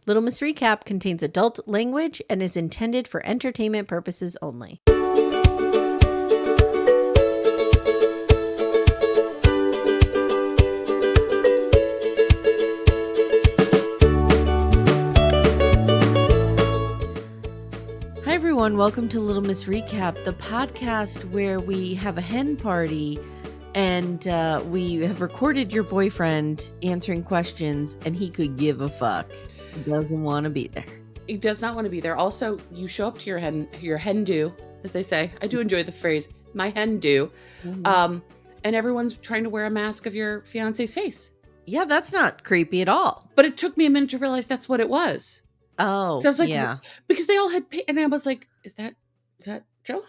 Little Miss Recap contains adult language and is intended for entertainment purposes only. Hi everyone, welcome to Little Miss Recap, the podcast where we have a hen party and we have recorded your boyfriend answering questions and he could give a fuck. He doesn't want to be there. He does not want to be there. Also, you show up to your hen do, as they say. I do enjoy the phrase, my hen do. Mm-hmm. And everyone's trying to wear a mask of your fiance's face. Yeah, that's not creepy at all. But it took me a minute to realize that's what it was. Oh, so I was like, yeah. Because they all had, and I was like, is that Johan?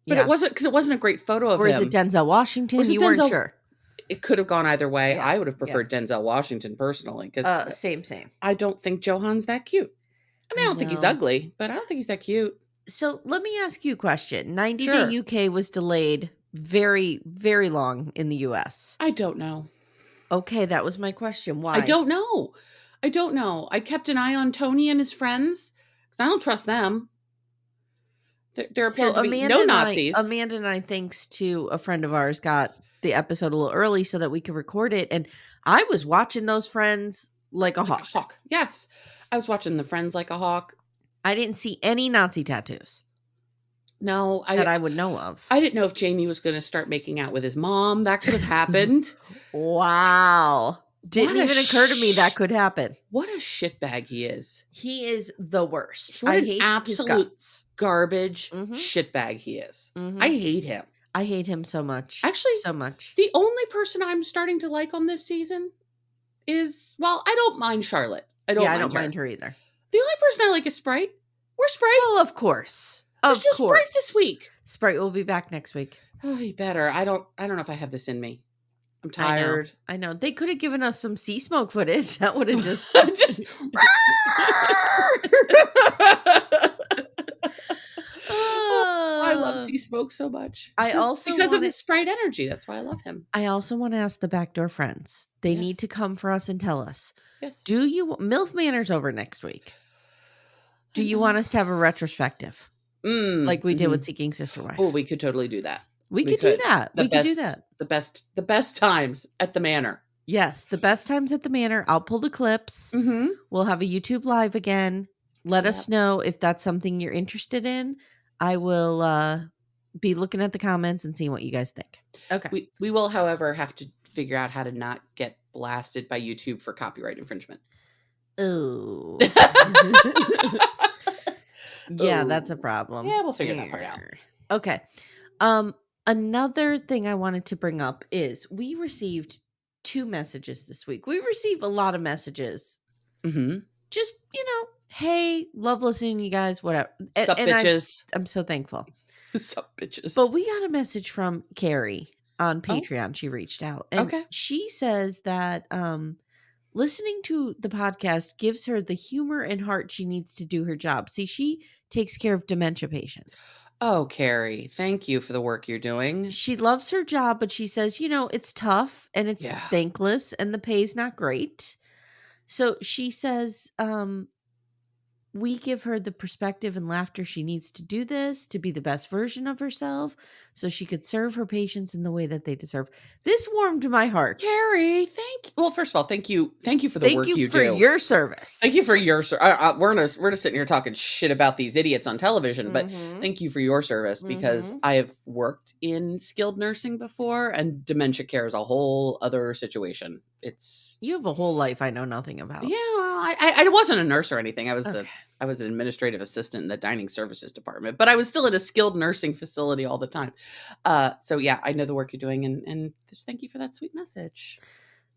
But it wasn't, because it wasn't a great photo of him. Or is it Denzel Washington? You weren't sure. It could have gone either way. Yeah. I would have preferred Denzel Washington personally. Because same. I don't think Johan's that cute. I mean, I don't think he's ugly, but I don't think he's that cute. So let me ask you a question. 90 Day UK was delayed very, very long in the US. I don't know. Okay, that was my question. Why? I don't know. I kept an eye on Tony and his friends because I don't trust them. There appear to be no Nazis. Amanda and I, thanks to a friend of ours, got the episode a little early so that we could record it. And I was watching those friends like a hawk. Yes. I was watching the Friends like a hawk. I didn't see any Nazi tattoos. No. That I would know of. I didn't know if Jamie was going to start making out with his mom. That could have happened. Wow. Didn't even occur to me that could happen. What a shitbag he is. He is the worst. I hate absolute garbage shitbag he is. Mm-hmm. I hate him. I hate him so much. Actually, so much. The only person I'm starting to like on this season is, well, I don't mind Charlotte. I don't mind her either. The only person I like is Sprite. Where's Sprite? Well, of course. Of course. Sprite this week. Sprite will be back next week. Oh, he better. I don't know if I have this in me. I'm tired. I know. They could have given us some sea smoke footage. That would have just I love sea smoke so much. Because of his Sprite energy. That's why I love him. I also want to ask the backdoor friends. They need to come for us and tell us. Yes. Do you MILF Manor's over next week? Do you want us to have a retrospective? Like we did with Seeking Sister Wife? Oh, we could totally do that. We could do that. We could do that. The best times at the Manor. Yes, the best times at the Manor. I'll pull the clips. Mm-hmm. We'll have a YouTube live again. Let us know if that's something you're interested in. I will be looking at the comments and seeing what you guys think. Okay. We will, however, have to figure out how to not get blasted by YouTube for copyright infringement. Oh. Yeah, that's a problem. Yeah, we'll figure that part out. Okay. Another thing I wanted to bring up is we received 2 messages this week. We receive a lot of messages. Mm-hmm. Just, hey, love listening to you guys, whatever. Sup, bitches. I'm so thankful. Sup, bitches. But we got a message from Carrie on Patreon. She reached out. And she says that listening to the podcast gives her the humor and heart she needs to do her job. See, she takes care of dementia patients. Oh, Carrie, thank you for the work you're doing. She loves her job, but she says, it's tough and it's thankless and the pay's not great. So she says, we give her the perspective and laughter she needs to do this, to be the best version of herself, so she could serve her patients in the way that they deserve. This warmed my heart. Carrie, thank you. Well, first of all, thank you for the work you do. Thank you for your service. Thank you for your service. We're just sitting here talking shit about these idiots on television, but thank you for your service because I have worked in skilled nursing before, and dementia care is a whole other situation. You have a whole life I know nothing about. Yeah, I wasn't a nurse or anything. I was an administrative assistant in the dining services department, but I was still at a skilled nursing facility all the time. So yeah, I know the work you're doing, and just thank you for that sweet message.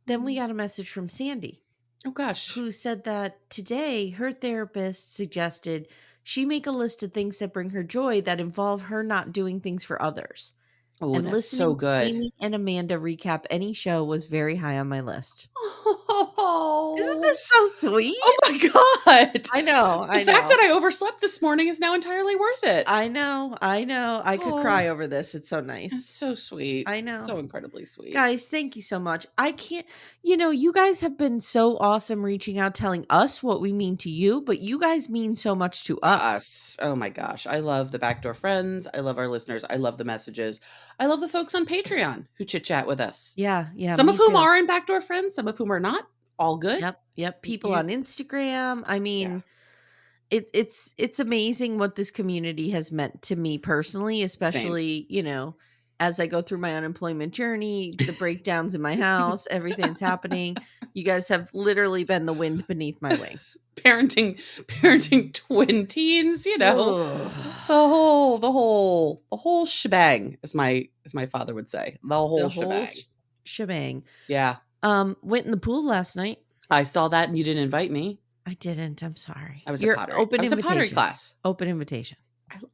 Then we got a message from Sandy. Oh gosh. Who said that today her therapist suggested she make a list of things that bring her joy that involve her not doing things for others. Oh, and that's so good. Amy and Amanda recap any show was very high on my list. Oh, Isn't Oh. this so sweet? Oh my god. I know, The fact that I overslept this morning is now entirely worth it. I know. I could cry over this. It's so That's nice. so sweet. I know. So incredibly sweet. Guys, thank you so much. I can't, you guys have been so awesome reaching out, telling us what we mean to you, but you guys mean so much to us. Oh my gosh. I love the backdoor friends. I love our listeners. I love the messages. I love the folks on Patreon who chit chat with us. Yeah, Some me of whom too. are in backdoor friends, some of whom are not. All good. Yep. People on Instagram. I mean, it's amazing what this community has meant to me personally, especially, as I go through my unemployment journey, the breakdowns in my house, everything's happening. You guys have literally been the wind beneath my wings. Parenting twin teens, the whole shebang, as my father would say. The whole shebang. Shebang. Yeah. Went in the pool last night. I saw that and you didn't invite me. I didn't. I'm sorry. I was a pottery class. Open invitation.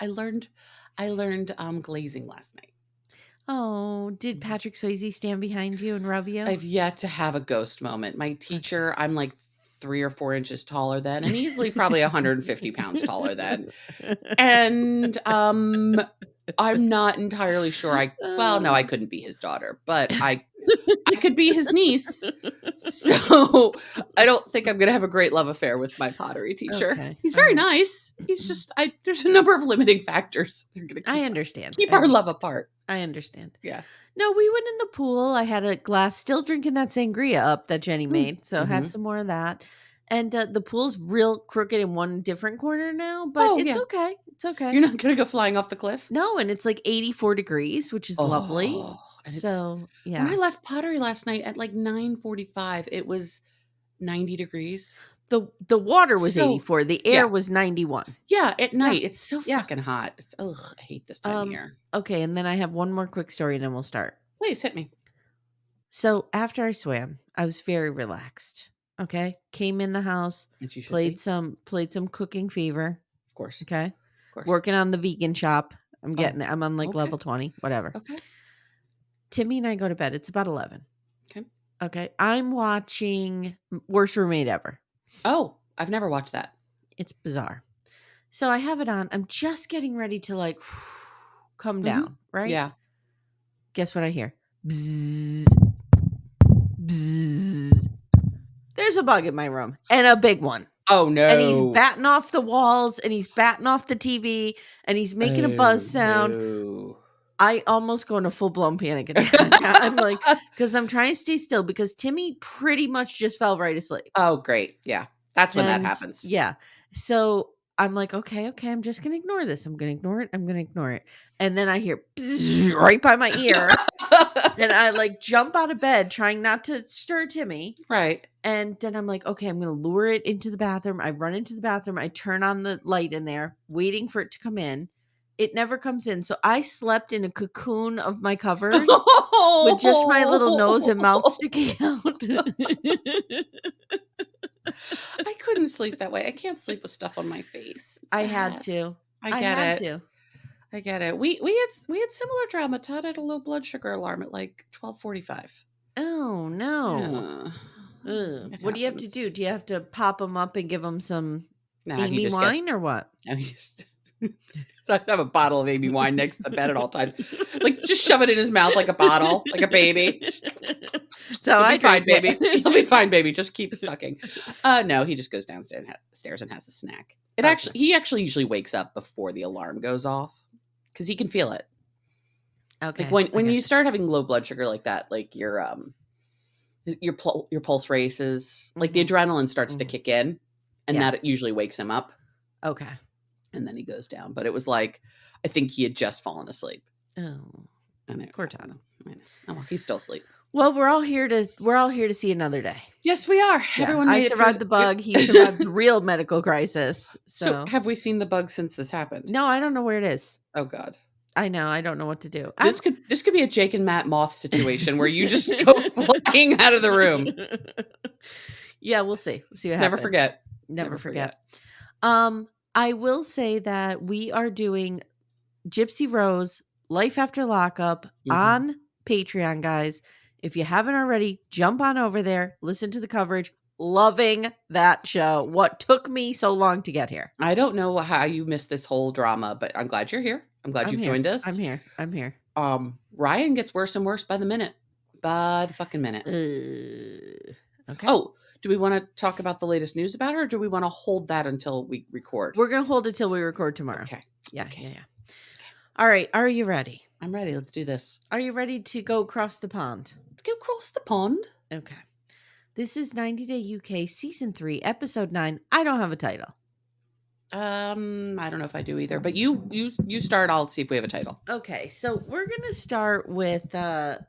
I learned glazing last night. Oh, did Patrick Swayze stand behind you and rub you? I've yet to have a ghost moment. My teacher, I'm like 3 or 4 inches taller than, and easily probably 150 pounds taller than. And I'm not entirely sure. I couldn't be his daughter, but I could be his niece. So I don't think I'm going to have a great love affair with my pottery teacher. Okay. He's very nice. He's just, there's a number of limiting factors. I understand. Keep our love apart. I understand. Yeah. No, we went in the pool. I had a glass, still drinking that sangria up that Jenny made. So I had some more of that. And the pool's real crooked in one different corner now, but it's okay. It's okay. You're not going to go flying off the cliff? No, and it's like 84 degrees, which is lovely. So, yeah. When I left pottery last night at like 9:45, it was 90 degrees. The water was 84. The air was 91. Yeah, at night. It's so fucking hot. I hate this time of year. Okay, and then I have one more quick story and then we'll start. Please hit me. So after I swam, I was very relaxed. Okay. Came in the house, played some Cooking Fever. Of course. Okay. Of course. Working on the vegan shop. I'm on like level 20, whatever. Okay. Timmy and I go to bed. It's about 11. Okay. Okay. I'm watching Worst Roommate Ever. Oh, I've never watched that. It's bizarre. So I have it on. I'm just getting ready to like come down, right? Yeah. Guess what I hear? Bzzz. Bzzz. There's a bug in my room, and a big one. Oh no. And he's batting off the walls, and he's batting off the TV, and he's making a buzz sound. No. I almost go into full-blown panic attack. I'm like, because I'm trying to stay still because Timmy pretty much just fell right asleep. Oh, great. Yeah. That's when that happens. Yeah. So I'm like, okay, I'm just going to ignore this. I'm going to ignore it. And then I hear right by my ear. And I like jump out of bed trying not to stir Timmy. Right. And then I'm like, okay, I'm going to lure it into the bathroom. I run into the bathroom. I turn on the light in there, waiting for it to come in. It never comes in. So I slept in a cocoon of my covers with just my little nose and mouth sticking out. I couldn't sleep that way. I can't sleep with stuff on my face. I had to. I get it. We had similar drama. Todd had a low blood sugar alarm at like 12:45. Oh no. What do you have to do? Do you have to pop them up and give them some Amy wine or what? I have a bottle of Amy wine next to the bed at all times. Like just shove it in his mouth like a bottle, like a baby. So You'll be fine, baby. You'll be fine, baby. Just keep sucking. No, he just goes downstairs and has a snack. He actually usually wakes up before the alarm goes off because he can feel it. Okay. Like when you start having low blood sugar like that, like your pulse races, like the adrenaline starts to kick in, and that usually wakes him up. Okay. And then he goes down. But it was like, I think he had just fallen asleep. Oh, poor Todd. Oh, well, he's still asleep. Well, we're all here to see another day. Yes, we are. Yeah, Everyone I survived the bug. He survived the real medical crisis. So have we seen the bug since this happened? No, I don't know where it is. Oh God. I know. I don't know what to do. This could be a Jake and Matt Moth situation where you just go flying out of the room. Yeah, we'll see. We'll see what Never happens. forget. Never forget. I will say that we are doing Gypsy Rose Life After Lockup on Patreon, guys. If you haven't already, jump on over there, listen to the coverage. Loving that show. What took me so long to get here? I don't know how you missed this whole drama, but I'm glad you're here. I'm glad you've joined us. I'm here. Ryan gets worse and worse by the minute. By the fucking minute. Okay. Oh, do we want to talk about the latest news about her, or do we want to hold that until we record? We're going to hold it till we record tomorrow. Okay. Yeah. All right. Are you ready? I'm ready. Let's do this. Are you ready to go across the pond? Let's go across the pond. Okay. This is 90 Day UK Season 3, Episode 9. I don't have a title. I don't know if I do either, but you start. I'll see if we have a title. Okay, so we're going to start with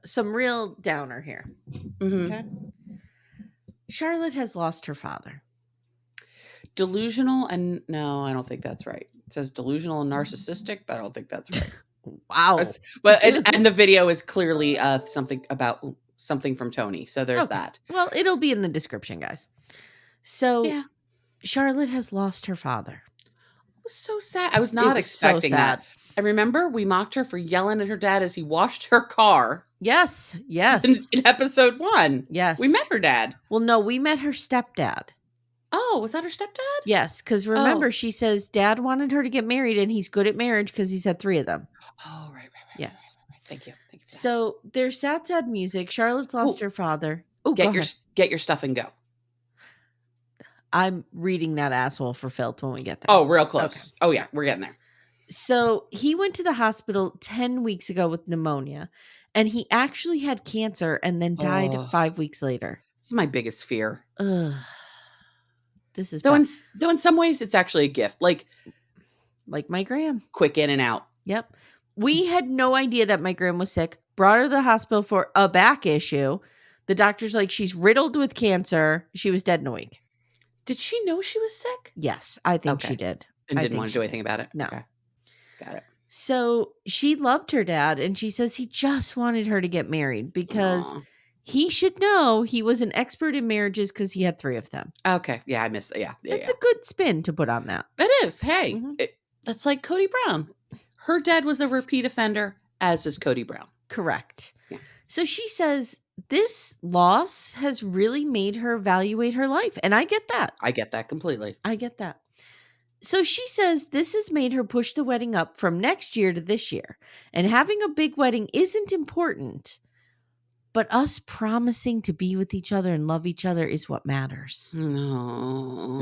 some real downer here. Mm-hmm. Okay. Charlotte has lost her father. Delusional and no, I don't think that's right. It says delusional and narcissistic, but I don't think that's right. Wow. But and the video is clearly something from Tony. So there's that. Well, it'll be in the description, guys. So yeah. Charlotte has lost her father. It was so sad. I was not expecting that. I remember we mocked her for yelling at her dad as he washed her car. Yes. In episode 1. Yes. We met her dad. Well, no, we met her stepdad. Oh, was that her stepdad? Yes, because remember, she says dad wanted her to get married and he's good at marriage because he's had 3 of them. Oh, right. Yes. Right. Thank you. So there's sad music. Charlotte's lost her father. Oh, get your stuff and go. I'm reading that asshole for filth when we get there. Oh, real close. Okay. Oh, yeah. We're getting there. So he went to the hospital 10 weeks ago with pneumonia, and he actually had cancer and then died 5 weeks later. This is my biggest fear. Ugh. This is though in some ways it's actually a gift. Like my gram. Quick in and out. Yep. We had no idea that my gram was sick. Brought her to the hospital for a back issue. The doctor's like, she's riddled with cancer. She was dead in a week. Did she know she was sick? Yes, I think she did. And didn't want to do anything about it? No. Okay. Got it. So she loved her dad, and she says he just wanted her to get married because he should know he was an expert in marriages because he had 3 of them. Okay. Yeah, I missed it. Yeah. It's a good spin to put on that. It is. Hey, that's like Cody Brown. Her dad was a repeat offender, as is Cody Brown. Correct. Yeah. So she says this loss has really made her evaluate her life. And I get that. I get that completely. I get that. So she says this has made her push the wedding up from next year to this year. And having a big wedding isn't important. But us promising to be with each other and love each other is what matters. No.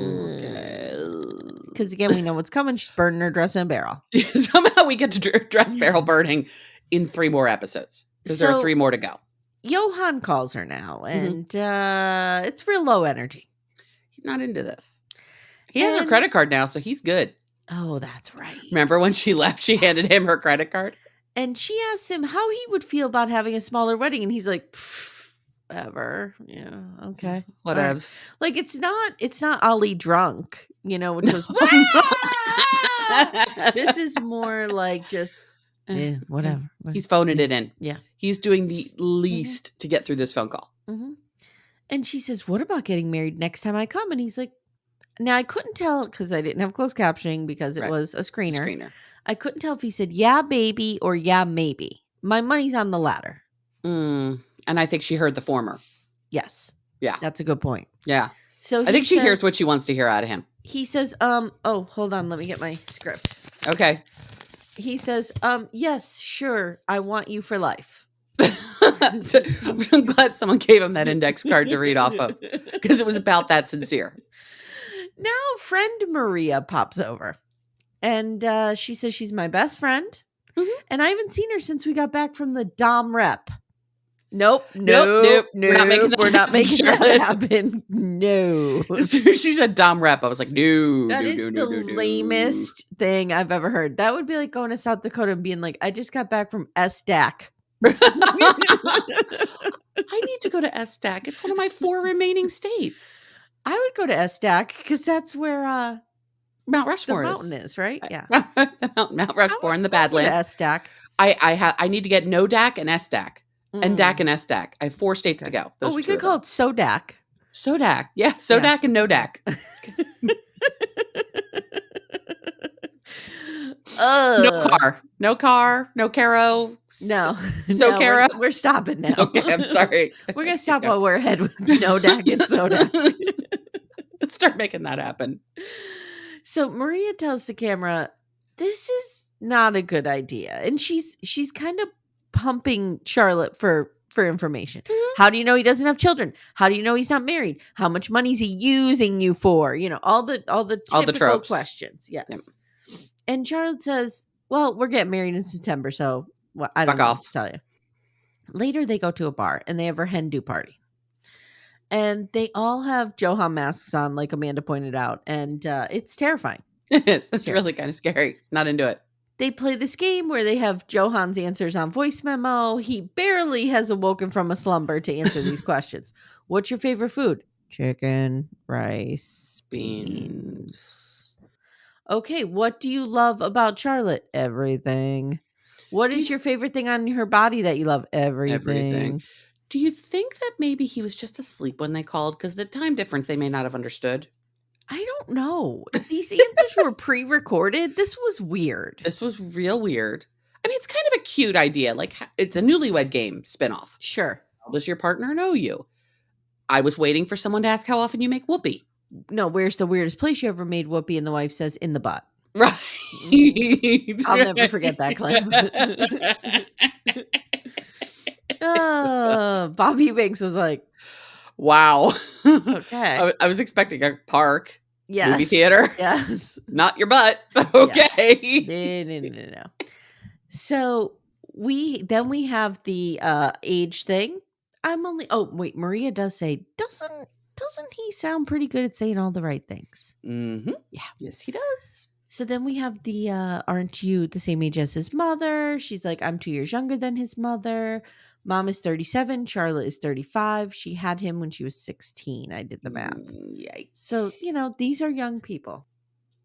Because again, we know what's coming. She's burning her dress in a barrel. Somehow we get to dress barrel burning in 3 more episodes. Because there are 3 more to go. Johan calls her now. And it's real low energy. He's not into this. He has her credit card now, so he's good. Oh, that's right. Remember when she left, she handed him her credit card? And she asks him how he would feel about having a smaller wedding. And he's like, whatever. Yeah, okay. Whatevs. Like, it's not Ali drunk, which was, this is more like just, whatever. He's phoning it in. Yeah. He's doing the least to get through this phone call. Mm-hmm. And she says, what about getting married next time I come? And he's like, now I couldn't tell because I didn't have closed captioning because it was a screener. I couldn't tell if he said, yeah, baby, or yeah, maybe. My money's on the latter. And I think she heard the former. Yes. Yeah. That's a good point. Yeah. So I think she hears what she wants to hear out of him. He says, hold on. Let me get my script. Okay. He says, yes, sure. I want you for life. So, I'm glad someone gave him that index card to read off of because it was about that sincere. Now, friend Maria pops over and she says she's my best friend. Mm-hmm. And I haven't seen her since we got back from the Dom rep. Nope. We're not making that happen. No. She said Dom rep. I was like, no. That is the lamest thing I've ever heard. That would be like going to South Dakota and being like, I just got back from SDAC. I need to go to SDAC. It's one of my 4 remaining states. I would go to SDAC because that's where Mount Rushmore the mountain is, right? Yeah. Mount Rushmore in the Badlands. SDAC. I need to get no DAC and SDAC. And DAC and SDAC. I have 4 states to go. We could call it SODAC. SODAC. Yeah. SODAC and no DAC. No car. No car, no Caro. No, So Caro. We're stopping now. Okay, I'm sorry. We're gonna stop while we're ahead with no Dak and Soda. Let's start making that happen. So Maria tells the camera, "This is not a good idea," and she's kind of pumping Charlotte for information. How do you know he doesn't have children? How do you know he's not married? How much money is he using you for? You know, all the typical tropes. questions. Yes. Yep. And Charlotte says, "Well, we're getting married in September, so I don't know what to tell you." Later, they go to a bar and they have her hen do party. And they all have Johan masks on, like Amanda pointed out. And it's terrifying. It is. It's really kind of scary. Not into it. They play this game where they have Johan's answers on voice memo. He barely has awoken from a slumber to answer these questions. What's your favorite food? Chicken, rice, beans. Okay, what do you love about Charlotte? Everything. What is your favorite thing on her body that you love? Everything. Do you think that maybe he was just asleep when they called? Because the time difference, they may not have understood. I don't know. If these answers were pre-recorded, this was weird. This was real weird. I mean, it's kind of a cute idea. Like, it's a Newlywed Game spinoff. Sure. How does your partner know you? I was waiting for someone to ask how often you make whoopee. No, where's the weirdest place you ever made whoopee? And the wife says, in the butt. Right. I'll never forget that clip. Bobby Banks was like, wow. Okay. I was expecting a park. Yes. Movie theater. Yes. Not your butt. Okay. Yeah. No. So we have the age thing. Maria does say, doesn't he sound pretty good at saying all the right things? Mm-hmm. Yeah. Yes, he does. So then we have the aren't you the same age as his mother? She's like, I'm 2 years younger than his mother. Mom is 37. Charlotte is 35. She had him when she was 16. I did the math. Yikes. So, these are young people.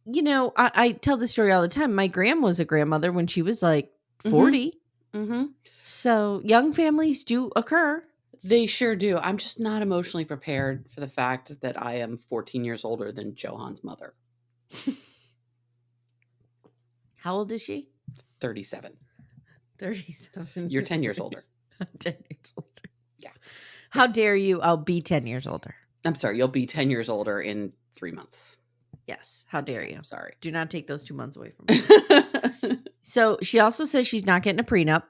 I tell this story all the time. My grandma was a grandmother when she was like 40. Mm-hmm. So young families do occur. They sure do. I'm just not emotionally prepared for the fact that I am 14 years older than Johan's mother. How old is she? 37. 37. You're 10 years older. 10 years older. Yeah. How dare you? I'll be 10 years older. I'm sorry. You'll be 10 years older in 3 months. Yes. How dare you? I'm sorry. Do not take those 2 months away from me. So she also says she's not getting a prenup.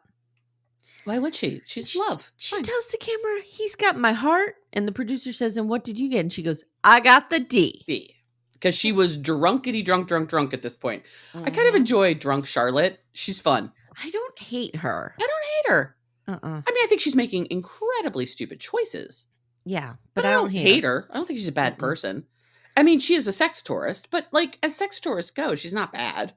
Why would she? She's love. She tells the camera, he's got my heart. And the producer says, and what did you get? And she goes, I got the D. D. Because she was drunk at this point. I kind of enjoy drunk Charlotte. She's fun. I don't hate her. I don't hate her. I mean, I think she's making incredibly stupid choices. Yeah, but I don't hate her. I don't think she's a bad person. I mean, she is a sex tourist, but like as sex tourists go, she's not bad.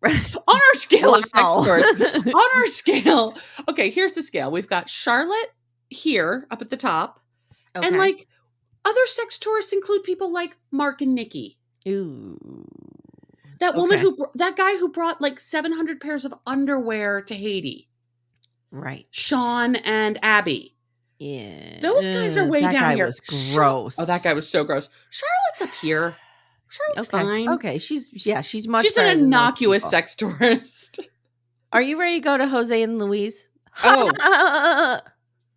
On our scale of sex tourists. On our scale. Okay, here's the scale. We've got Charlotte here up at the top. Okay. And like other sex tourists include people like Mark and Nikki. Ooh. That woman that guy who brought like 700 pairs of underwear to Haiti. Right. Sean and Abby. Yeah. Those guys are way down here. That guy was gross. Oh, that guy was so gross. Charlotte's up here. Charlotte's fine. Okay. She's much She's an innocuous sex tourist. Are you ready to go to Jose and Louise? Oh.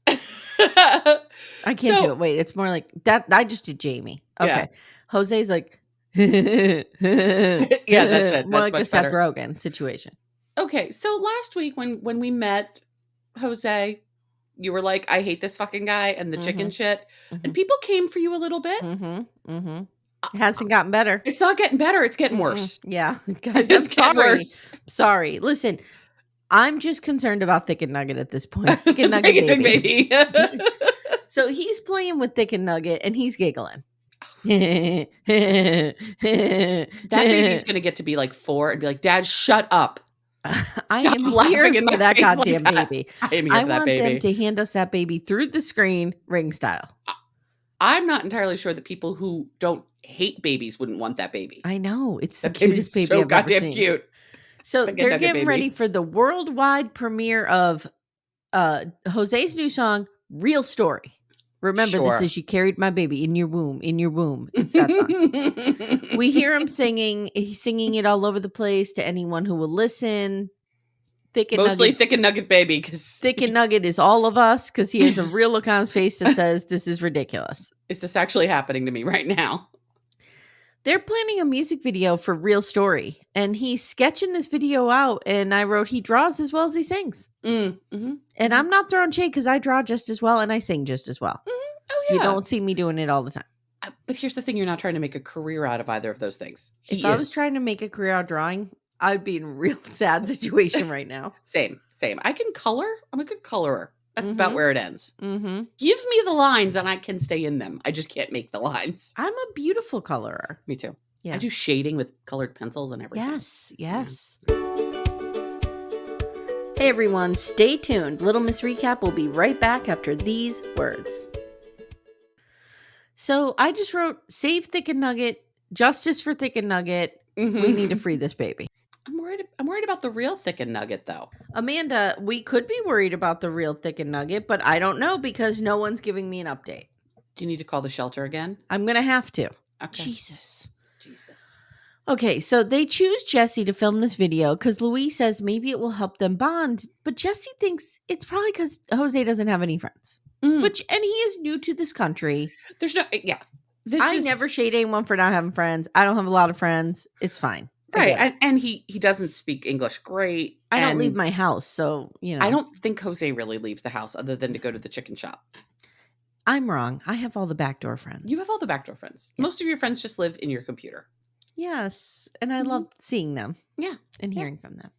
I can't do it. Wait, it's more like that. I just did Jamie. Okay. Yeah. Jose's like, yeah, that's it. More like the Seth Rogen situation. Okay. So last week when we met Jose, you were like, I hate this fucking guy and the chicken shit. And people came for you a little bit. It hasn't gotten better. It's not getting better. It's getting worse. Yeah. Guys, I'm sorry. Sorry. Listen, I'm just concerned about Thick and Nugget at this point. Thick and Nugget baby. So he's playing with Thick and Nugget and he's giggling. That baby's going to get to be like 4 and be like, Dad, shut up. I am here for that goddamn baby. I want them to hand us that baby through the screen, Ring style. I'm not entirely sure that people who don't hate babies wouldn't want that baby. I know. It's the cutest baby I've ever seen. Cute. So they're getting ready for the worldwide premiere of Jose's new song, Real Story. Remember, this is You Carried My Baby in Your Womb, in Your Womb. It's that song. We hear him singing. He's singing it all over the place to anyone who will listen. Mostly Thick and Nugget Baby. Thick and Nugget is all of us because he has a real look on his face that says, this is ridiculous. Is this actually happening to me right now? They're planning a music video for Real Story, and he's sketching this video out, and I wrote, he draws as well as he sings. Mm-hmm. And I'm not throwing shade because I draw just as well and I sing just as well. Mm-hmm. Oh, yeah. You don't see me doing it all the time. But here's the thing. You're not trying to make a career out of either of those things. If I was trying to make a career out of drawing, I'd be in a real sad situation right now. Same. I can color. I'm a good colorer. That's about where it ends. Mm-hmm. Give me the lines and I can stay in them. I just can't make the lines. I'm a beautiful colorer. Me too. Yeah. I do shading with colored pencils and everything. Yes. Hey everyone, stay tuned. Little Miss Recap will be right back after these words. So I just wrote, save Thick and Nugget, justice for Thick and Nugget. Mm-hmm. We need to free this baby. I'm worried about the real Thick and Nugget, though. Amanda, we could be worried about the real Thick and Nugget, but I don't know because no one's giving me an update. Do you need to call the shelter again? I'm going to have to. Okay. Jesus. Okay, so they choose Jesse to film this video because Louise says maybe it will help them bond, but Jesse thinks it's probably because Jose doesn't have any friends. And he is new to this country. There's no, yeah. I never shade anyone for not having friends. I don't have a lot of friends. It's fine. Right. And he doesn't speak English great. I don't leave my house. So, I don't think Jose really leaves the house other than to go to the chicken shop. I'm wrong. I have all the backdoor friends. You have all the backdoor friends. Yes. Most of your friends just live in your computer. Yes. And I love seeing them. Yeah. And hearing from them.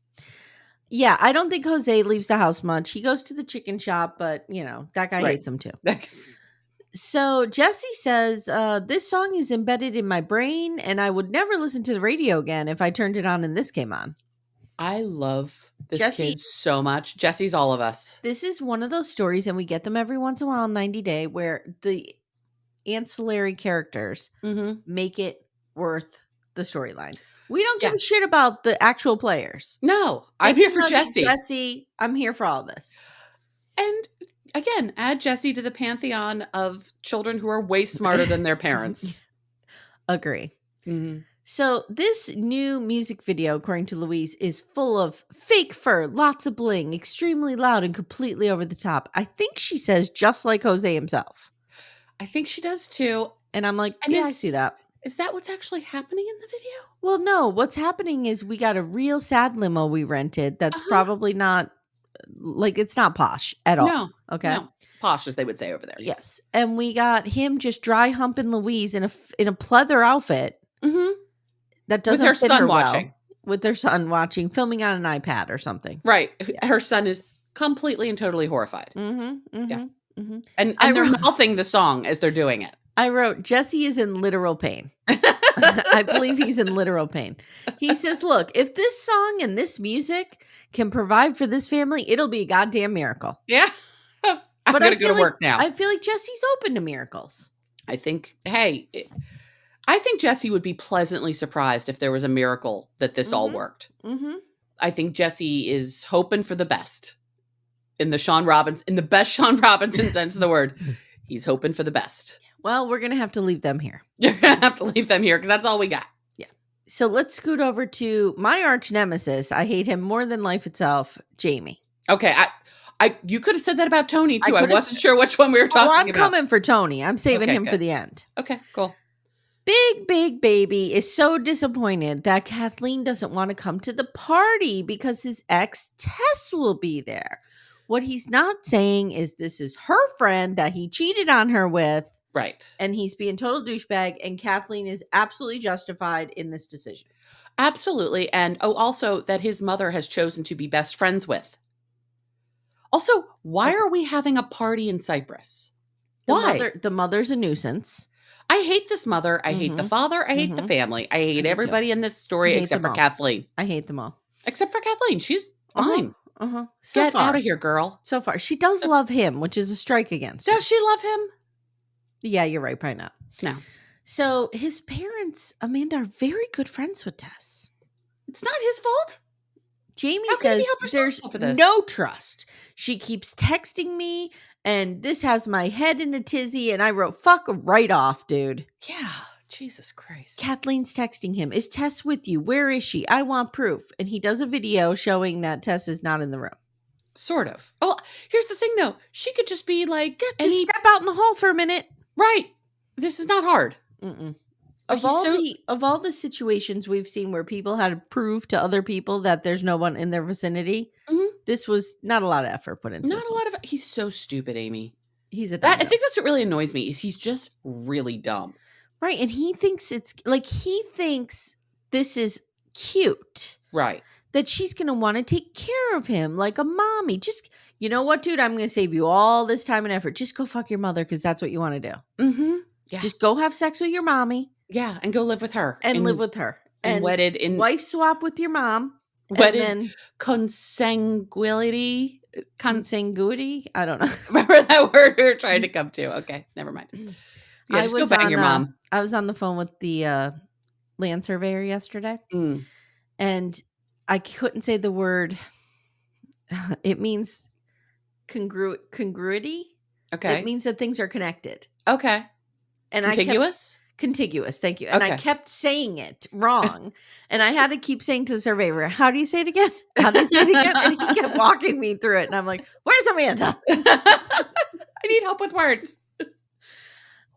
Yeah. I don't think Jose leaves the house much. He goes to the chicken shop, but, that guy hates him too. So Jesse says, this song is embedded in my brain and I would never listen to the radio again if I turned it on and this came on. I love this kid so much. Jesse's all of us. This is one of those stories, and we get them every once in a while on 90 Day, where the ancillary characters make it worth the storyline. We don't give a shit about the actual players. No, I'm here for Jesse. Jesse, I'm here for all this. And again, add Jesse to the pantheon of children who are way smarter than their parents. Agree. Mm-hmm. So this new music video, according to Louise, is full of fake fur, lots of bling, extremely loud and completely over the top. I think she says just like Jose himself. I think she does too. And I'm like, yeah, I see that. Is that what's actually happening in the video? Well, no. What's happening is we got a real sad limo we rented that's probably not, it's not posh at all. No. Okay. No. Posh, as they would say over there. Yes. And we got him just dry humping Louise in a pleather outfit. Mm-hmm. That doesn't with her fit son her watching. Well, with their son watching, filming on an iPad or something. Right. Her son is completely and totally horrified. Mm-hmm. Mm-hmm. Yeah. Mm-hmm. And they're mouthing the song as they're doing it. I wrote, Jesse is in literal pain. I believe he's in literal pain. He says, look, if this song and this music can provide for this family, it'll be a goddamn miracle. Yeah. I'm going to go to work now. I feel like Jesse's open to miracles. I think Jesse would be pleasantly surprised if there was a miracle that this all worked. Mm-hmm. I think Jesse is hoping for the best in the best Sean Robinson sense of the word. He's hoping for the best. Well, we're going to have to leave them here. You're going to have to leave them here because that's all we got. Yeah. So let's scoot over to my arch nemesis. I hate him more than life itself, Jamie. Okay. You could have said that about Tony too. I wasn't sure which one we were talking about. I'm coming for Tony. I'm saving him for the end. Okay, cool. Big baby is so disappointed that Kathleen doesn't want to come to the party because his ex Tess will be there. What he's not saying is this is her friend that he cheated on her with. Right. And he's being total douchebag, and Kathleen is absolutely justified in this decision. Absolutely. And also that his mother has chosen to be best friends with. Also, why are we having a party in Cyprus? Why? The mother's a nuisance. I hate this mother. I hate the father. I hate the family. I hate everybody in this story except for Kathleen. I hate them all. Except for Kathleen. She's fine. So Get out of here, girl. So far. She does love him, which is a strike against her. Does she love him? Yeah, you're right. Probably not. No. So his parents, Amanda, are very good friends with Tess. It's not his fault. Jamie How can you be says held there's responsible for this? no trust. She keeps texting me, and this has my head in a tizzy, and I wrote, fuck right off, dude. Yeah. Jesus Christ. Kathleen's texting him, is Tess with you? Where is she? I want proof. And he does a video showing that Tess is not in the room. Sort of. Oh, here's the thing, though. She could just be like, just step out in the hall for a minute. Right. This is not hard. Of all the situations we've seen where people had to prove to other people that there's no one in their vicinity, this was not a lot of effort put into. He's so stupid, Amy. He's a I think that's what really annoys me is he's just really dumb. Right. And he thinks he thinks this is cute. Right. That she's going to want to take care of him like a mommy. Just, you know what, dude? I'm going to save you all this time and effort. Just go fuck your mother because that's what you want to do. Yeah. Just go have sex with your mommy. Yeah. And go live with her. And live with her. And wedded in. Wife swap with your mom. Wedded in consanguinity. Consanguinity? I don't know. Remember that word we were trying to come to? Okay. Never mind. Yeah, just go bang your mom. I was on the phone with the land surveyor yesterday. And I couldn't say the word. It means congruity. Okay. It means that things are connected. Okay. And contiguous? Contiguous. Thank you. And I kept saying it wrong. And I had to keep saying to the surveyor, how do you say it again? How do you say it again? And he kept walking me through it. And I'm like, where's Amanda? I need help with words.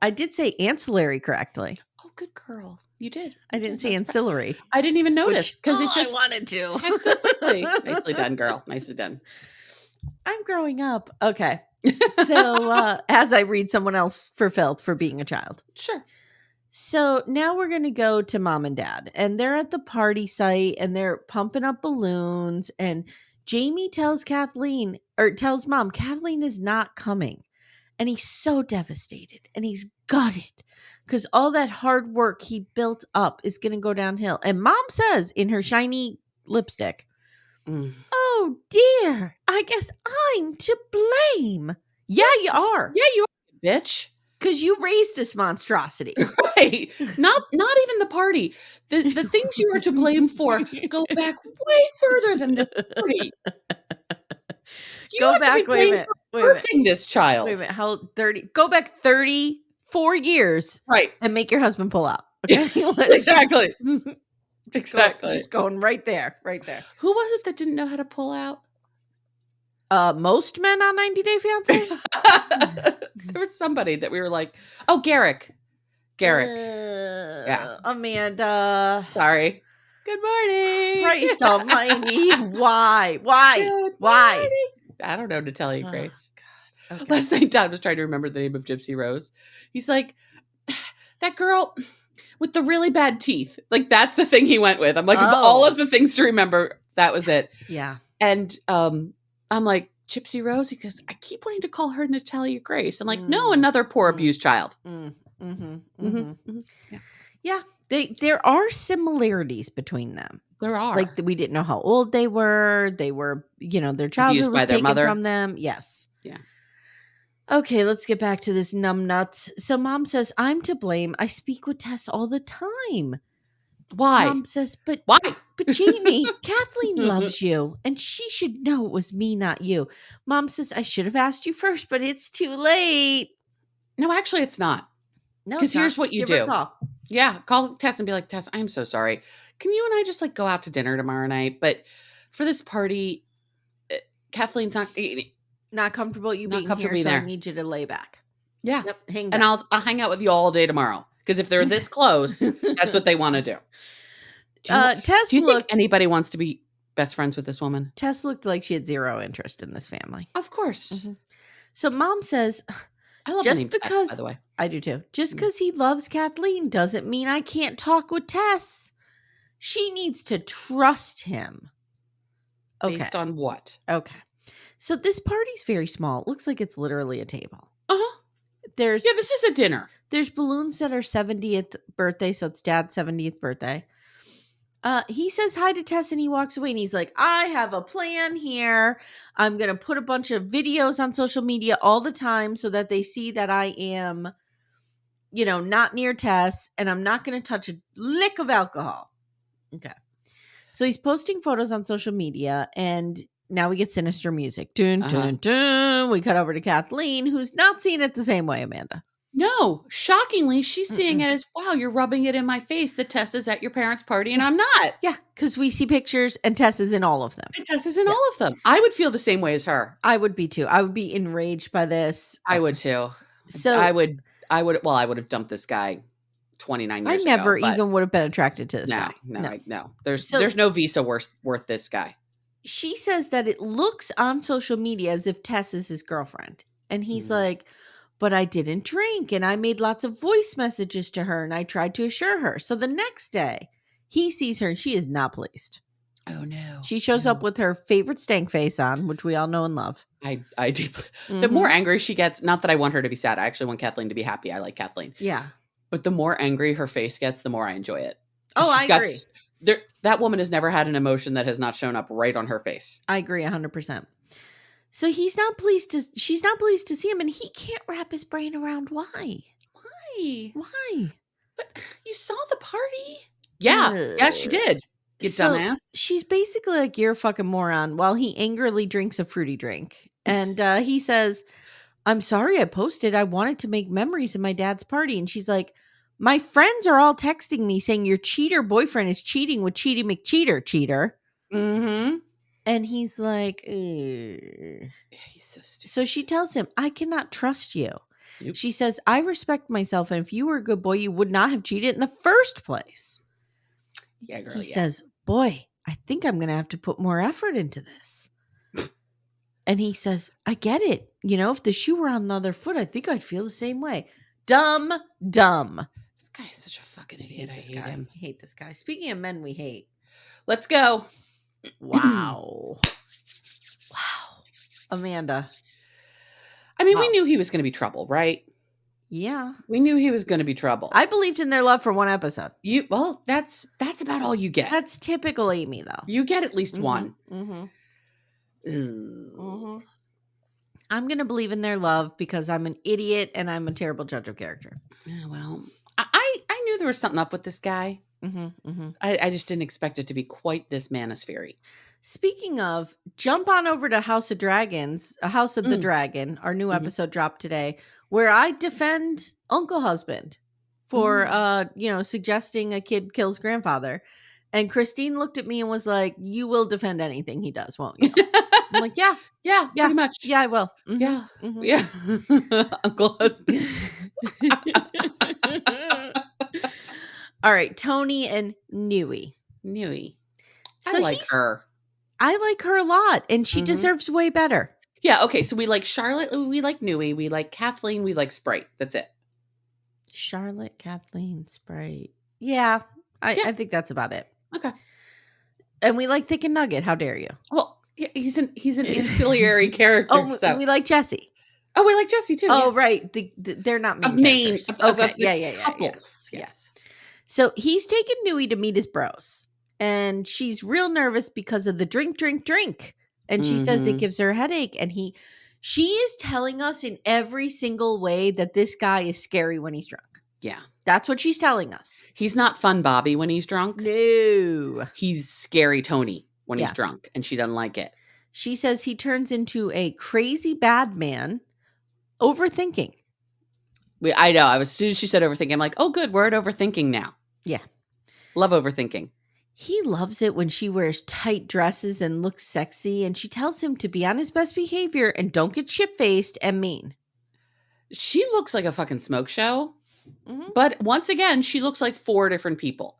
I did say ancillary correctly. Oh, good girl. You did. I didn't say ancillary. I didn't even notice because it just I wanted to. Absolutely. Nicely done, girl. Nicely done. I'm growing up. Okay. So as I read someone else fulfilled for being a child. Sure. So now we're going to go to mom and dad, and they're at the party site and they're pumping up balloons, and Jamie tells mom, Kathleen is not coming. And he's so devastated and he's gutted because all that hard work he built up is going to go downhill. And mom says in her shiny lipstick, oh dear, I guess I'm to blame. Yeah, you are. Yeah, you are, bitch. Because you raised this monstrosity. Right. Not even the party. The things you are to blame for go back way further than the party. Go back, wait a minute. Birthing this child. Wait a minute. How 30? Go back 34 years. Right. And make your husband pull out. Okay. Exactly. Exactly. Just going right there. Right there. Who was it that didn't know how to pull out? Most men on 90 Day Fiance. There was somebody that we were like, oh, Garrick. Yeah. Amanda. Sorry. Good morning. Christ almighty. Why? Why? I don't know to tell you, Grace. God. Okay. Last night, Dad was trying to remember the name of Gypsy Rose. He's like, that girl with the really bad teeth. Like, that's the thing he went with. I'm like, of all of the things to remember, that was it. Yeah. And I'm like, Gypsy Rose? He goes, I keep wanting to call her Natalia Grace. I'm like, no, another poor abused child. Yeah. There are similarities between them. There are. Like, we didn't know how old they were. They were, their childhood was taken from them. Yes. Yeah. Okay, let's get back to this numbnuts. So mom says, I'm to blame. I speak with Tess all the time. Why? Mom says, but why? But Jamie, Kathleen loves you, and she should know it was me, not you. Mom says, I should have asked you first, but it's too late. No, actually, it's not. No, because here's what you do. Call. Yeah, call Tess and be like, Tess, I'm so sorry. Can you and I just go out to dinner tomorrow night? But for this party, Kathleen's not comfortable. You being here, so I need you to lay back. Yeah, yep, hang back. And I'll hang out with you all day tomorrow. Because if they're this close, that's what they want to do. Do you think anybody wants to be best friends with this woman? Tess looked like she had zero interest in this family. Of course. Mm-hmm. So mom says, I love the name Tess, by the way. I do too. Just because he loves Kathleen doesn't mean I can't talk with Tess. She needs to trust him. Okay. Based on what? Okay. So this party's very small. It looks like it's literally a table. Uh-huh. This is a dinner. There's balloons that are 70th birthday, so it's Dad's 70th birthday. He says hi to Tess and he walks away and he's like, I have a plan here. I'm going to put a bunch of videos on social media all the time so that they see that I am, not near Tess and I'm not going to touch a lick of alcohol. Okay. So he's posting photos on social media, and now we get sinister music. Dun, dun, dun. We cut over to Kathleen, who's not seeing it the same way, Amanda. No, shockingly, she's seeing it as, wow, you're rubbing it in my face that Tess is at your parents' party and I'm not. Yeah, because we see pictures and Tess is in all of them. And Tess is in all of them. I would feel the same way as her. I would be too. I would be enraged by this. I would too. So I would have dumped this guy 29 years ago. I never even would have been attracted to this guy. No. There's no visa worth this guy. She says that it looks on social media as if Tess is his girlfriend. And he's like, but I didn't drink, and I made lots of voice messages to her, and I tried to assure her. So the next day, he sees her, and she is not pleased. Oh, no. She shows up with her favorite stank face on, which we all know and love. I do. The more angry she gets, not that I want her to be sad. I actually want Kathleen to be happy. I like Kathleen. Yeah. But the more angry her face gets, the more I enjoy it. Oh, I agree. That woman has never had an emotion that has not shown up right on her face. I agree 100%. So she's not pleased to see him, and he can't wrap his brain around why. Why? But you saw the party. Yeah, she did. You dumbass. She's basically like, you're a fucking moron, while he angrily drinks a fruity drink. And he says, I'm sorry I posted. I wanted to make memories of my dad's party. And she's like, my friends are all texting me saying your cheater boyfriend is cheating with Cheaty McCheater, cheater. Mm-hmm. And he's like, he's so stupid. So she tells him, I cannot trust you. Nope. She says, I respect myself. And if you were a good boy, you would not have cheated in the first place. Yeah, girl. He says, boy, I think I'm going to have to put more effort into this. And he says, I get it. You know, if the shoe were on the other foot, I think I'd feel the same way. Dumb. This guy is such a fucking idiot. I hate him. I hate this guy. Speaking of men we hate. Let's go. Wow. Amanda. I mean, we knew he was going to be trouble, right? Yeah. We knew he was going to be trouble. I believed in their love for one episode. Well, that's about all you get. That's typical Amy, though. You get at least one. Mm-hmm. I'm going to believe in their love because I'm an idiot and I'm a terrible judge of character. Yeah, well, I knew there was something up with this guy. I just didn't expect it to be quite this manosphere-y. Speaking of, jump on over to House of Dragons, House of the Dragon. Our new episode dropped today, where I defend Uncle Husband for, suggesting a kid kills grandfather. And Christine looked at me and was like, you will defend anything he does, won't you? I'm like, yeah, pretty much. Yeah, I will. Yeah. Uncle Husband. All right, Tony and Nui. So I like her. I like her a lot, and she deserves way better. Yeah, okay, so we like Charlotte, we like Nui, we like Kathleen, we like Sprite. That's it. Charlotte, Kathleen, Sprite. Yeah, I think that's about it. Okay. And we like Thick and Nugget. How dare you? Well, yeah, he's an ancillary character. Oh, we like Jesse. Oh, we like Jesse too. Oh, right. They're not main characters. Okay. Yes. Yeah. So he's taken Nui to meet his bros. And she's real nervous because of the drink. And she says it gives her a headache. And she is telling us in every single way that this guy is scary when he's drunk. Yeah. That's what she's telling us. He's not fun Bobby when he's drunk. No. He's scary Tony when he's drunk. And she doesn't like it. She says he turns into a crazy bad man, overthinking. I know. As soon as she said overthinking, I'm like, oh, good. We're at overthinking now. Yeah. Love overthinking. He loves it when she wears tight dresses and looks sexy, and she tells him to be on his best behavior and don't get shit-faced and mean. She looks like a fucking smoke show, but once again, she looks like 4 different people.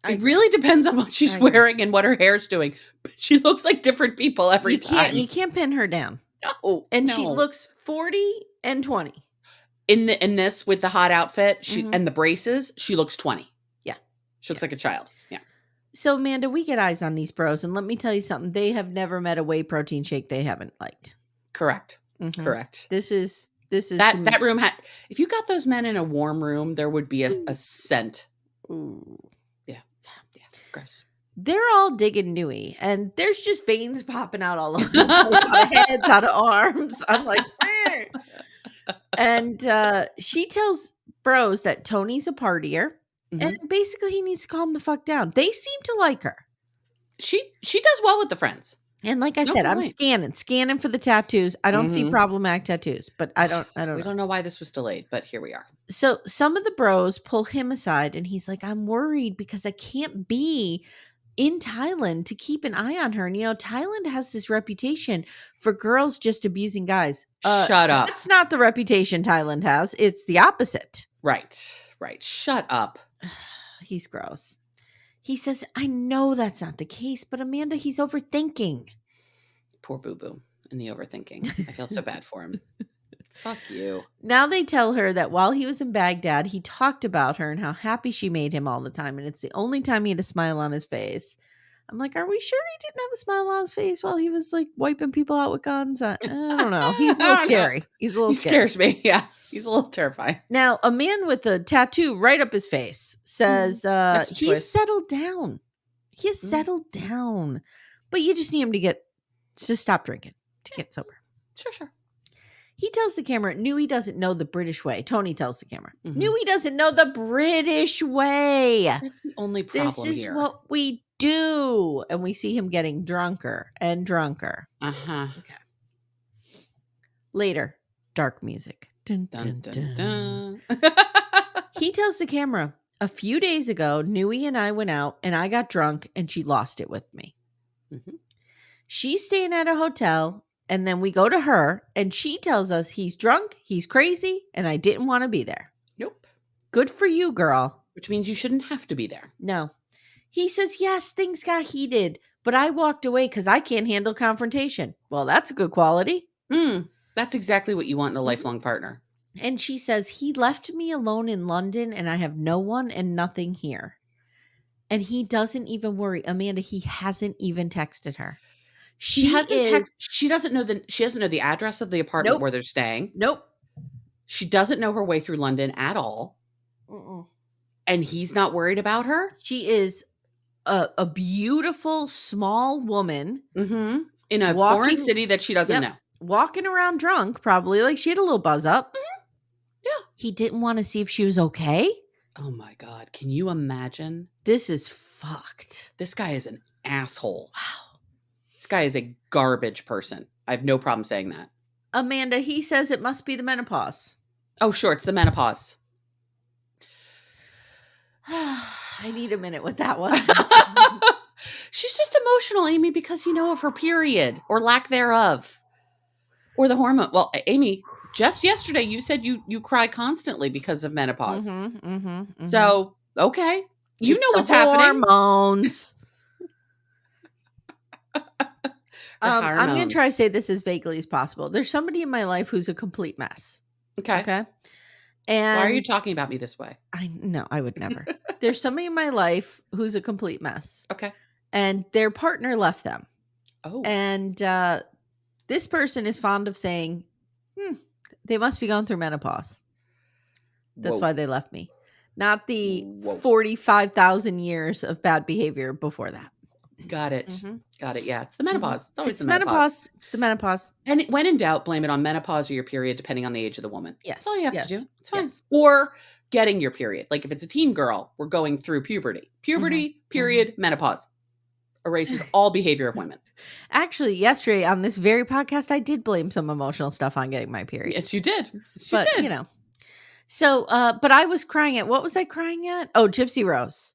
It really depends on what she's wearing and what her hair's doing. But she looks like different people every time. You can't pin her down. No. And she looks 40 and 20. In this with the hot outfit and the braces, she looks 20. Yeah. She looks like a child. Yeah. So, Amanda, we get eyes on these bros, and let me tell you something. They have never met a whey protein shake they haven't liked. Correct. Correct. This is that room if you got those men in a warm room, there would be a scent. Ooh. Yeah. Gross. They're all digging Nui, and there's just veins popping out all over out of heads, out of arms. I'm like, eh. And she tells bros that Tony's a partier, and basically he needs to calm the fuck down. They seem to like her. She does well with the friends. And like I said, I'm scanning for the tattoos. I don't see problematic tattoos, but I don't know. We don't know why this was delayed, but here we are. So some of the bros pull him aside and he's like, I'm worried because I can't be in Thailand to keep an eye on her. And, Thailand has this reputation for girls just abusing guys. Shut up. That's not the reputation Thailand has. It's the opposite. Right. Shut up. He's gross. He says, I know that's not the case, but Amanda, he's overthinking. Poor boo-boo in the overthinking. I feel so bad for him. Fuck you. Now they tell her that while he was in Baghdad, he talked about her and how happy she made him all the time. And it's the only time he had a smile on his face. I'm like, are we sure he didn't have a smile on his face while he was like wiping people out with guns? I don't know. He's a little scary. He's a little scary. He scares me. Yeah. He's a little terrifying. Now, a man with a tattoo right up his face says he's settled down. He has settled down. But you just need him to stop drinking, to get sober. Sure. He tells the camera, Nui doesn't know the British way. Tony tells the camera, Nui doesn't know the British way. That's the only problem here. This is what we do. And we see him getting drunker and drunker. Uh-huh. Okay. Later, dark music. Dun, dun, dun, dun, dun. He tells the camera, a few days ago, Nui and I went out and I got drunk and she lost it with me. Mm-hmm. She's staying at a hotel. And then we go to her and she tells us he's drunk, he's crazy, and I didn't want to be there. Nope. Good for you, girl. Which means you shouldn't have to be there. No. He says, yes, things got heated, but I walked away because I can't handle confrontation. Well, that's a good quality. That's exactly what you want in a lifelong partner. And she says, he left me alone in London and I have no one and nothing here. And he doesn't even worry. Amanda, he hasn't even texted her. She doesn't know the address of the apartment where they're staying. Nope. She doesn't know her way through London at all. And he's not worried about her. She is a beautiful small woman in a foreign city that she doesn't know. Walking around drunk, probably like she had a little buzz up. Yeah. He didn't want to see if she was okay. Oh my God. Can you imagine? This is fucked. This guy is an asshole. Wow. This guy is a garbage person. I have no problem saying that. Amanda, he says it must be the menopause. Oh, sure. It's the menopause. I need a minute with that one. She's just emotional, Amy, because of her period or lack thereof. Or the hormone. Well, Amy, just yesterday you said you cry constantly because of menopause. So, okay. You know what's happening. Hormones. I'm going to try to say this as vaguely as possible. There's somebody in my life who's a complete mess. Okay. And why are you talking about me this way? I would never. There's somebody in my life who's a complete mess. Okay. And their partner left them. Oh. And this person is fond of saying, they must be going through menopause. That's why they left me. Not the 45,000 years of bad behavior before that. Got it. Got it. Yeah. It's the menopause. It's always the menopause. It's the menopause. And when in doubt, blame it on menopause or your period, depending on the age of the woman. Yes. That's all you have to do. It's fine. Yes. Or getting your period. Like if it's a teen girl, we're going through puberty. Puberty, period, menopause. Erases all behavior of women. Actually, yesterday on this very podcast, I did blame some emotional stuff on getting my period. Yes, you did. But, So, but I was crying at, what was I crying at? Oh, Gypsy Rose.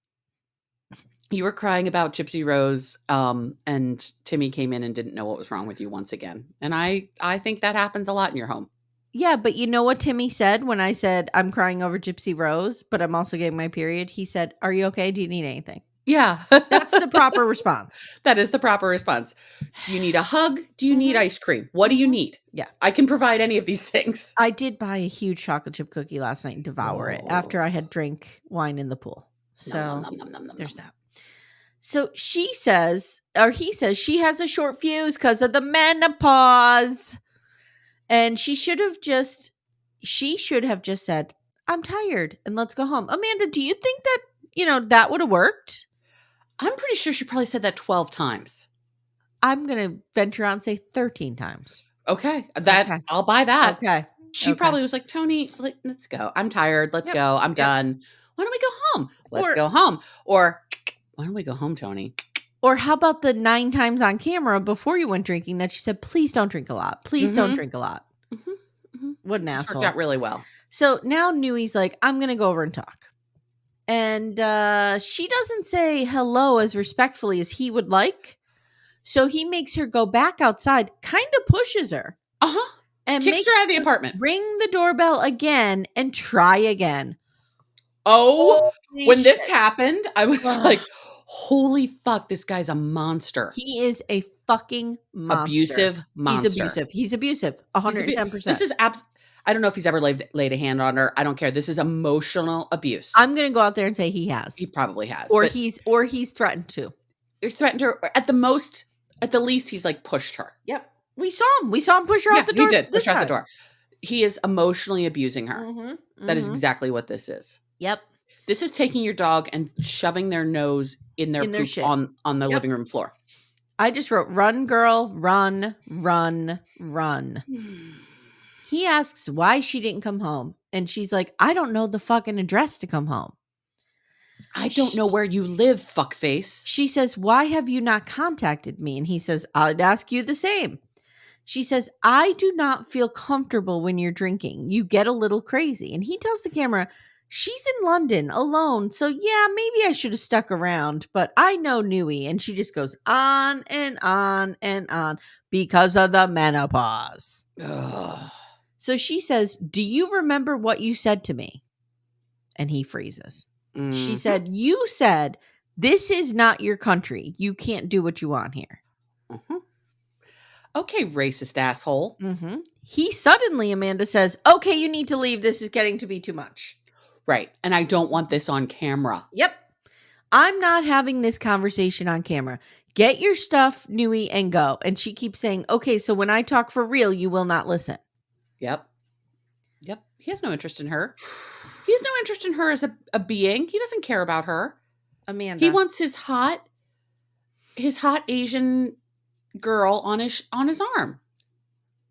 You were crying about Gypsy Rose, and Timmy came in and didn't know what was wrong with you once again. And I think that happens a lot in your home. Yeah, but you know what Timmy said when I said, I'm crying over Gypsy Rose, but I'm also getting my period? He said, are you okay? Do you need anything? Yeah. That's the proper response. That is the proper response. Do you need a hug? Do you need ice cream? What do you need? Yeah. I can provide any of these things. I did buy a huge chocolate chip cookie last night and devour it after I had drank wine in the pool. So there's that. So he says she has a short fuse because of the menopause. And she should have just said, I'm tired and let's go home. Amanda, do you think that, that would have worked? I'm pretty sure she probably said that 12 times. I'm going to venture out and say 13 times. Okay. I'll buy that. Okay. She probably was like, Tony, let's go. I'm tired. Let's go. I'm done. Why don't we go home? Let's go home. Or why don't we go home, Tony? Or how about the 9 times on camera before you went drinking that she said, please don't drink a lot. Please don't drink a lot. What an This asshole. worked out really well. So now Nui's like, I'm going to go over and talk. And she doesn't say hello as respectfully as he would like. So he makes her go back outside, kind of pushes her. And kicks her out of the apartment. Ring the doorbell again and try again. Oh, when this happened, I was like, holy fuck, this guy's a monster. He is a fucking monster. Abusive monster. He's abusive. 110%. This is I don't know if he's ever laid a hand on her. I don't care. This is emotional abuse. I'm going to go out there and say he has. He probably has. Or he's threatened to. He's threatened her. At the least, he's like pushed her. Yep. We saw him. We saw him push her out the door. He did push her out the door. He is emotionally abusing her. That is exactly what this is. Yep. This is taking your dog and shoving their nose in their shit on the living room floor. I just wrote, run, girl, run, run, run. He asks why she didn't come home. And she's like, I don't know the fucking address to come home. I don't know where you live, fuckface. She says, why have you not contacted me? And he says, I'd ask you the same. She says, I do not feel comfortable when you're drinking. You get a little crazy. And he tells the camera, she's in London alone. So yeah, maybe I should have stuck around, but I know Nui. And she just goes on and on and on because of the menopause. Ugh. So she says, do you remember what you said to me? And he freezes. She said, you said, this is not your country. You can't do what you want here. Okay, racist asshole. He suddenly, Amanda says, okay, you need to leave. This is getting to be too much. Right. And I don't want this on camera. Yep. I'm not having this conversation on camera. Get your stuff, Nui, and go. And she keeps saying, okay, so when I talk for real, you will not listen. Yep. He has no interest in her. He has no interest in her as a being. He doesn't care about her. Amanda. He wants his hot Asian girl on his arm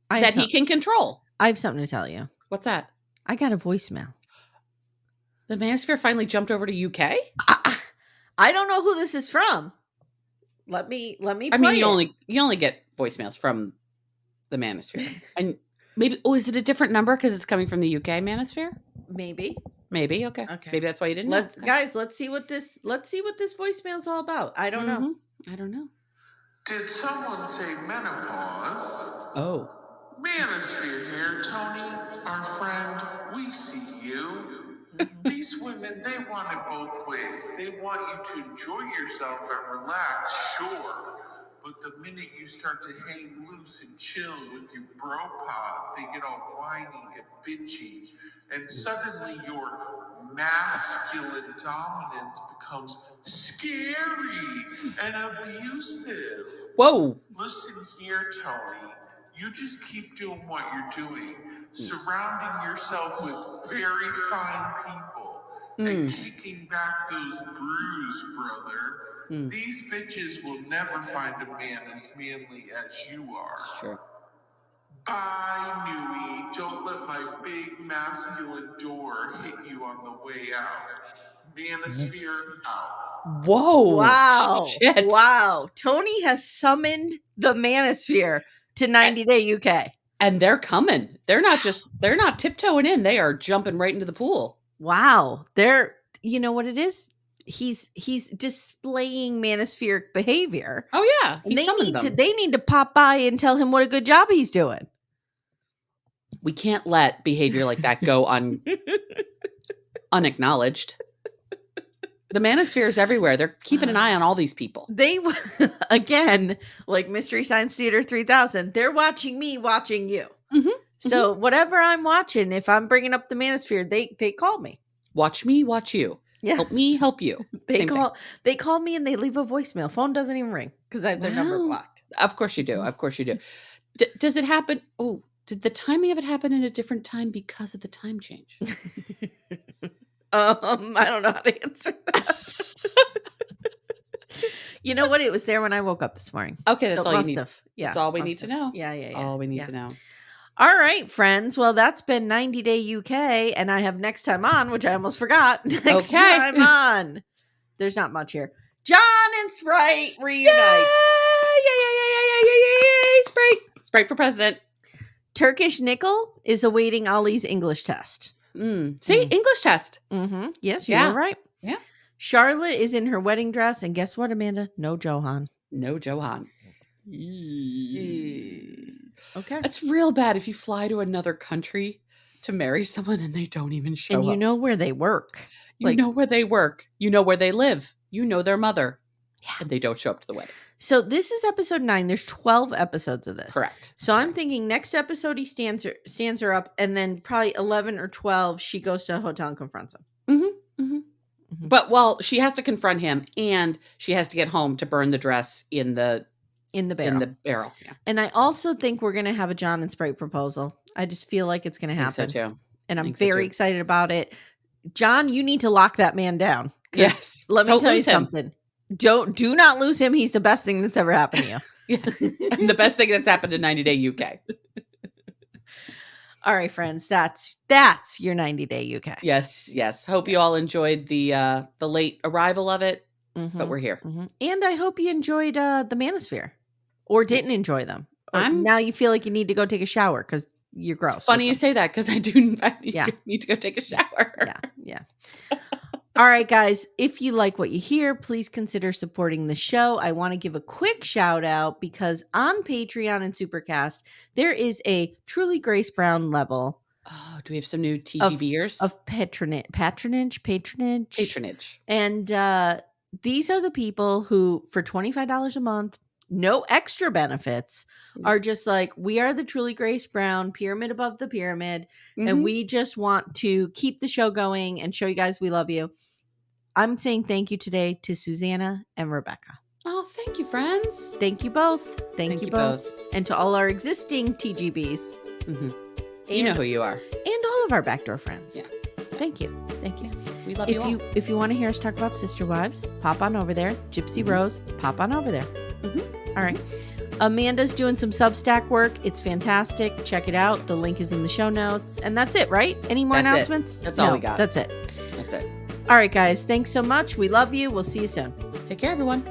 that he can control. I have something to tell you. What's that? I got a voicemail. The Manosphere finally jumped over to UK? I don't know who this is from. Let me play you only get voicemails from the Manosphere. And maybe is it a different number because it's coming from the UK Manosphere? Maybe. Okay. Maybe that's why you didn't know. Guys, let's see what this voicemail's all about. I don't know. I don't know. Did someone say menopause? Oh. Manosphere here, Tony, our friend. We see you. These women, they want it both ways. They want you to enjoy yourself and relax, sure. But the minute you start to hang loose and chill with your bro pod, they get all whiny and bitchy. And suddenly your masculine dominance becomes scary and abusive. Whoa. Listen here, Tony. You just keep doing what you're doing, surrounding yourself with very fine people and kicking back those brews, brother. These bitches will never find a man as manly as you are. Sure. Bye, Nui. Don't let my big masculine door hit you on the way out. Manosphere out. Whoa. Wow. Shit. Wow. Tony has summoned the Manosphere to 90 Day UK. And they're coming. They're not tiptoeing in. They are jumping right into the pool. Wow. You know what it is? He's displaying manospheric behavior. Oh yeah. They need to pop by and tell him what a good job he's doing. We can't let behavior like that go unacknowledged. The Manosphere is everywhere. They're keeping an eye on all these people. They, again, like Mystery Science Theater 3000, they're watching me, watching you. So whatever I'm watching, if I'm bringing up the Manosphere, they call me. Watch me, watch you. Yes. Help me, help you. They call me and they leave a voicemail. Phone doesn't even ring because I have their number blocked. Of course you do. Does it happen? Oh, did the timing of it happen in a different time because of the time change? I don't know how to answer that. You know what? It was there when I woke up this morning. Okay, that's all you need. Yeah, that's all we need to know. Yeah. All we need to know. All right, friends. Well, that's been 90 Day UK, and I have next time on, which I almost forgot. Next time on. There's not much here. John and Sprite reunite. Yay! Sprite for president. Turkish Nickel is awaiting Ollie's English test. See, English test. Mm-hmm. Yes, you were right. Yeah. Charlotte is in her wedding dress, and guess what, Amanda? No Johan. No Johan. Okay. It's real bad if you fly to another country to marry someone and they don't even show up. And you know where they work. You know where they work. You know where they live. You know their mother. Yeah. And they don't show up to the wedding. So this is episode 9. There's 12 episodes of this. Correct. So I'm thinking next episode he stands her up, and then probably 11 or 12 she goes to a hotel and confronts him. But she has to confront him, and she has to get home to burn the dress in the barrel. Yeah. And I also think we're going to have a John and Sprite proposal. I just feel like it's going to happen. So too. And I'm very excited about it. John, you need to lock that man down. Yes. Let me tell you something. Do not lose him. He's the best thing that's ever happened to you. Yes. And the best thing that's happened to 90 Day UK. All right, friends. That's your 90 Day UK. Yes. Hope you all enjoyed the late arrival of it, but we're here. And I hope you enjoyed the Manosphere, or didn't enjoy them. Now you feel like you need to go take a shower because you're gross. It's funny you say that, because I do need to go take a shower. Yeah. All right, guys, if you like what you hear, please consider supporting the show. I want to give a quick shout out because on Patreon and Supercast, there is a truly Grace Brown level. Oh, do we have some new TGBers? Of patronage. And these are the people who, for $25 a month, no extra benefits, are just like, we are the truly Grace Brown, pyramid above the pyramid, and we just want to keep the show going and show you guys we love you. I'm saying thank you today to Susanna and Rebecca. Oh, thank you, friends. Thank you both. Thank you both. And to all our existing TGBs. You know who you are. And all of our backdoor friends. Yeah. Thank you. We love you all. If you want to hear us talk about Sister Wives, pop on over there. Gypsy Rose, pop on over there. All right. Amanda's doing some Substack work. It's fantastic. Check it out. The link is in the show notes. And that's it, right? Any more announcements? That's all we got. That's it. All right, guys. Thanks so much. We love you. We'll see you soon. Take care, everyone.